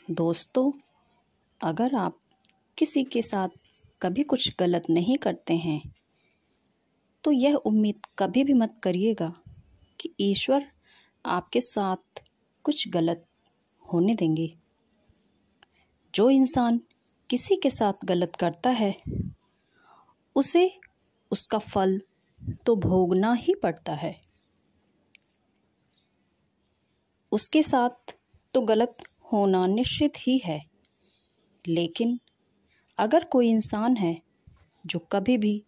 दोस्तों, अगर आप किसी के साथ कभी कुछ गलत नहीं करते हैं तो यह उम्मीद कभी भी मत करिएगा कि ईश्वर आपके साथ कुछ गलत होने देंगे। जो इंसान किसी के साथ गलत करता है उसे उसका फल तो भोगना ही पड़ता है। उसके साथ तो गलत होना निश्चित ही है, लेकिन अगर कोई इंसान है जो कभी भी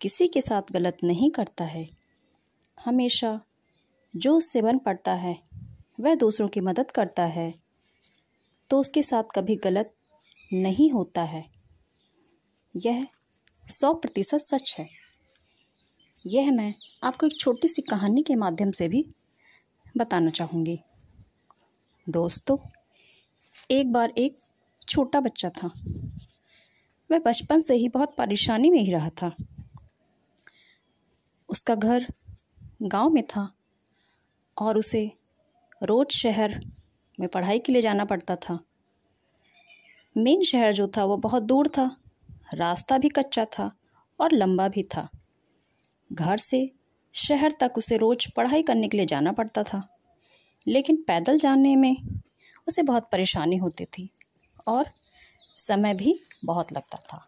किसी के साथ गलत नहीं करता है, हमेशा जो उससे बन पड़ता है वह दूसरों की मदद करता है, तो उसके साथ कभी गलत नहीं होता है। यह 100% सच है। यह मैं आपको एक छोटी सी कहानी के माध्यम से भी बताना चाहूँगी। दोस्तों, एक बार एक छोटा बच्चा था। वह बचपन से ही बहुत परेशानी में ही रहा था। उसका घर गांव में था और उसे रोज शहर में पढ़ाई के लिए जाना पड़ता था। मेन शहर जो था वो बहुत दूर था, रास्ता भी कच्चा था और लंबा भी था। घर से शहर तक उसे रोज पढ़ाई करने के लिए जाना पड़ता था, लेकिन पैदल जाने में उसे बहुत परेशानी होती थी और समय भी बहुत लगता था।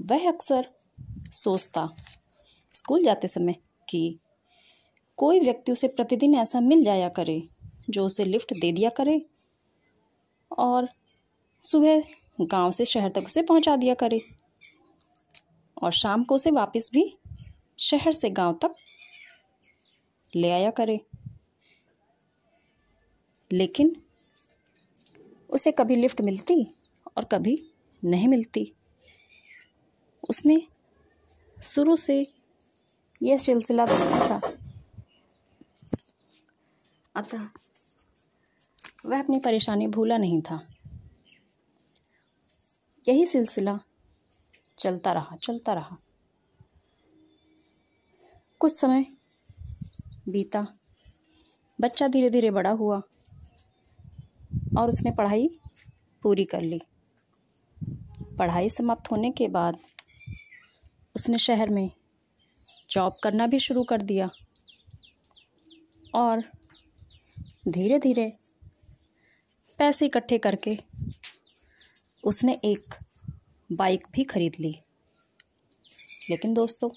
वह अक्सर सोचता स्कूल जाते समय कि कोई व्यक्ति उसे प्रतिदिन ऐसा मिल जाया करे जो उसे लिफ्ट दे दिया करे और सुबह गांव से शहर तक उसे पहुंचा दिया करे और शाम को उसे वापस भी शहर से गांव तक ले आया करे। लेकिन उसे कभी लिफ्ट मिलती और कभी नहीं मिलती। उसने शुरू से यह सिलसिला देखा था, अतः वह अपनी परेशानी भूला नहीं था। यही सिलसिला चलता रहा। कुछ समय बीता, बच्चा धीरे धीरे बड़ा हुआ और उसने पढ़ाई पूरी कर ली। पढ़ाई समाप्त होने के बाद उसने शहर में जॉब करना भी शुरू कर दिया और धीरे धीरे पैसे इकट्ठे करके उसने एक बाइक भी खरीद ली। लेकिन दोस्तों,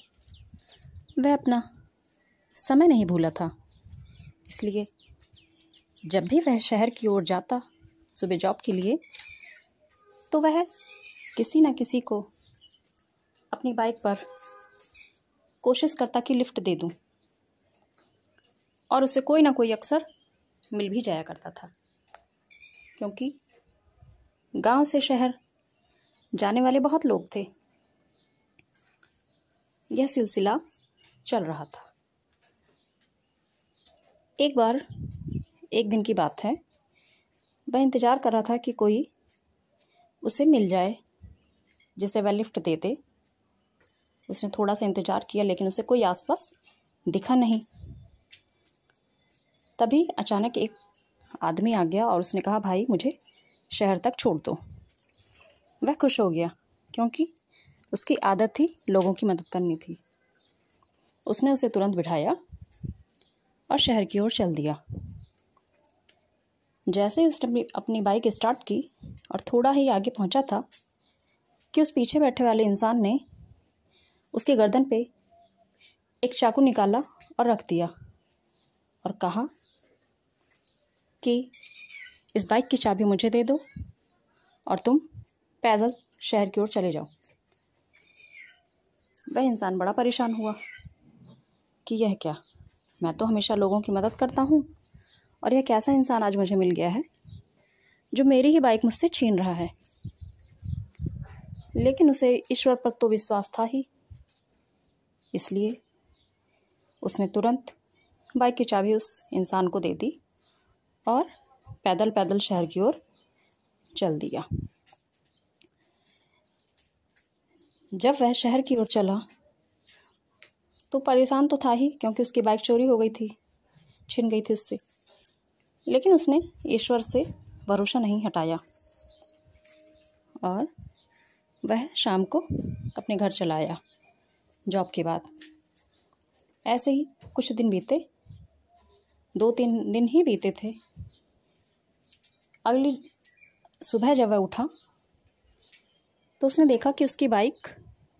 वह अपना समय नहीं भूला था। इसलिए जब भी वह शहर की ओर जाता सुबह जॉब के लिए, तो वह किसी न किसी को अपनी बाइक पर कोशिश करता कि लिफ्ट दे दूं, और उसे कोई ना कोई अक्सर मिल भी जाया करता था, क्योंकि गांव से शहर जाने वाले बहुत लोग थे। यह सिलसिला चल रहा था। एक बार एक दिन की बात है, वह इंतज़ार कर रहा था कि कोई उसे मिल जाए जिसे वह लिफ्ट दे दे। उसने थोड़ा सा इंतज़ार किया, लेकिन उसे कोई आसपास दिखा नहीं। तभी अचानक एक आदमी आ गया और उसने कहा, भाई मुझे शहर तक छोड़ दो। वह खुश हो गया, क्योंकि उसकी आदत थी लोगों की मदद करनी थी। उसने उसे तुरंत बिठाया और शहर की ओर चल दिया। जैसे ही उसने अपनी बाइक स्टार्ट की और थोड़ा ही आगे पहुंचा था कि उस पीछे बैठे वाले इंसान ने उसके गर्दन पे एक चाकू निकाला और रख दिया और कहा कि इस बाइक की चाबी मुझे दे दो और तुम पैदल शहर की ओर चले जाओ। वह इंसान बड़ा परेशान हुआ कि यह क्या, मैं तो हमेशा लोगों की मदद करता हूँ और यह कैसा इंसान आज मुझे मिल गया है जो मेरी ही बाइक मुझसे छीन रहा है। लेकिन उसे ईश्वर पर तो विश्वास था ही, इसलिए उसने तुरंत बाइक की चाबी उस इंसान को दे दी और पैदल पैदल शहर की ओर चल दिया। जब वह शहर की ओर चला तो परेशान तो था ही, क्योंकि उसकी बाइक चोरी हो गई थी, छिन गई थी उससे। लेकिन उसने ईश्वर से भरोसा नहीं हटाया और वह शाम को अपने घर चला आया जॉब के बाद। ऐसे ही कुछ दिन बीते, 2-3 दिन ही बीते थे। अगली सुबह जब वह उठा तो उसने देखा कि उसकी बाइक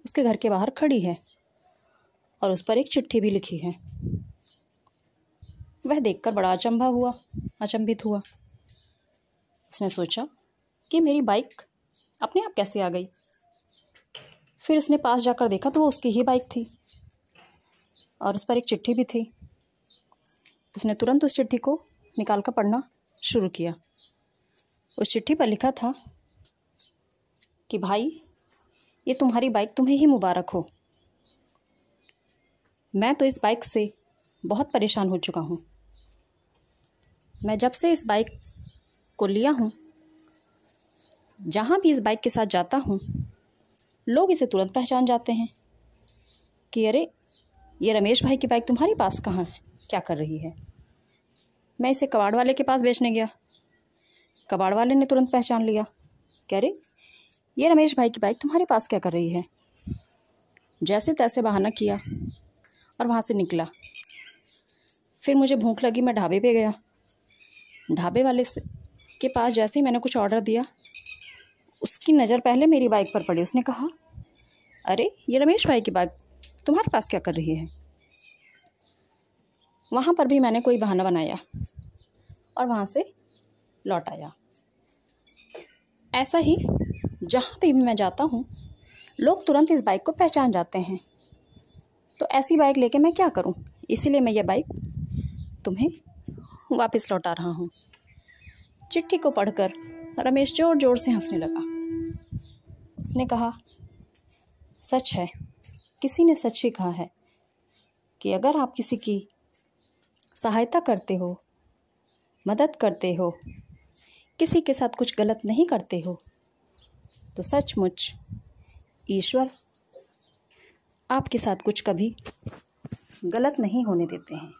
उसके घर के बाहर खड़ी है और उस पर एक चिट्ठी भी लिखी है। वह देखकर बड़ा अचंभित हुआ। उसने सोचा कि मेरी बाइक अपने आप कैसे आ गई। फिर उसने पास जाकर देखा तो वो उसकी ही बाइक थी और उस पर एक चिट्ठी भी थी। उसने तुरंत उस चिट्ठी को निकाल कर पढ़ना शुरू किया। उस चिट्ठी पर लिखा था कि भाई, ये तुम्हारी बाइक तुम्हें ही मुबारक हो। मैं तो इस बाइक से बहुत परेशान हो चुका हूँ। मैं जब से इस बाइक को लिया हूँ, जहाँ भी इस बाइक के साथ जाता हूँ, लोग इसे तुरंत पहचान जाते हैं कि अरे, ये रमेश भाई की बाइक तुम्हारे पास कहाँ है, क्या कर रही है। मैं इसे कबाड़ वाले के पास बेचने गया, कबाड़ वाले ने तुरंत पहचान लिया कि अरे, ये रमेश भाई की बाइक तुम्हारे पास क्या कर रही है। जैसे तैसे बहाना किया और वहाँ से निकला। फिर मुझे भूख लगी, मैं ढाबे पे गया। ढाबे वाले के पास जैसे ही मैंने कुछ ऑर्डर दिया, उसकी नज़र पहले मेरी बाइक पर पड़ी। उसने कहा, अरे, ये रमेश भाई की बाइक तुम्हारे पास क्या कर रही है। वहाँ पर भी मैंने कोई बहाना बनाया और वहाँ से लौट आया। ऐसा ही जहाँ भी मैं जाता हूँ, लोग तुरंत इस बाइक को पहचान जाते हैं। तो ऐसी बाइक लेके मैं क्या करूँ, इसीलिए मैं ये बाइक तुम्हें वापस लौटा रहा हूँ। चिट्ठी को पढ़कर रमेश जोर जोर से हंसने लगा। उसने कहा, सच है, किसी ने सच ही कहा है कि अगर आप किसी की सहायता करते हो, मदद करते हो, किसी के साथ कुछ गलत नहीं करते हो, तो सचमुच ईश्वर आपके साथ कुछ कभी गलत नहीं होने देते हैं।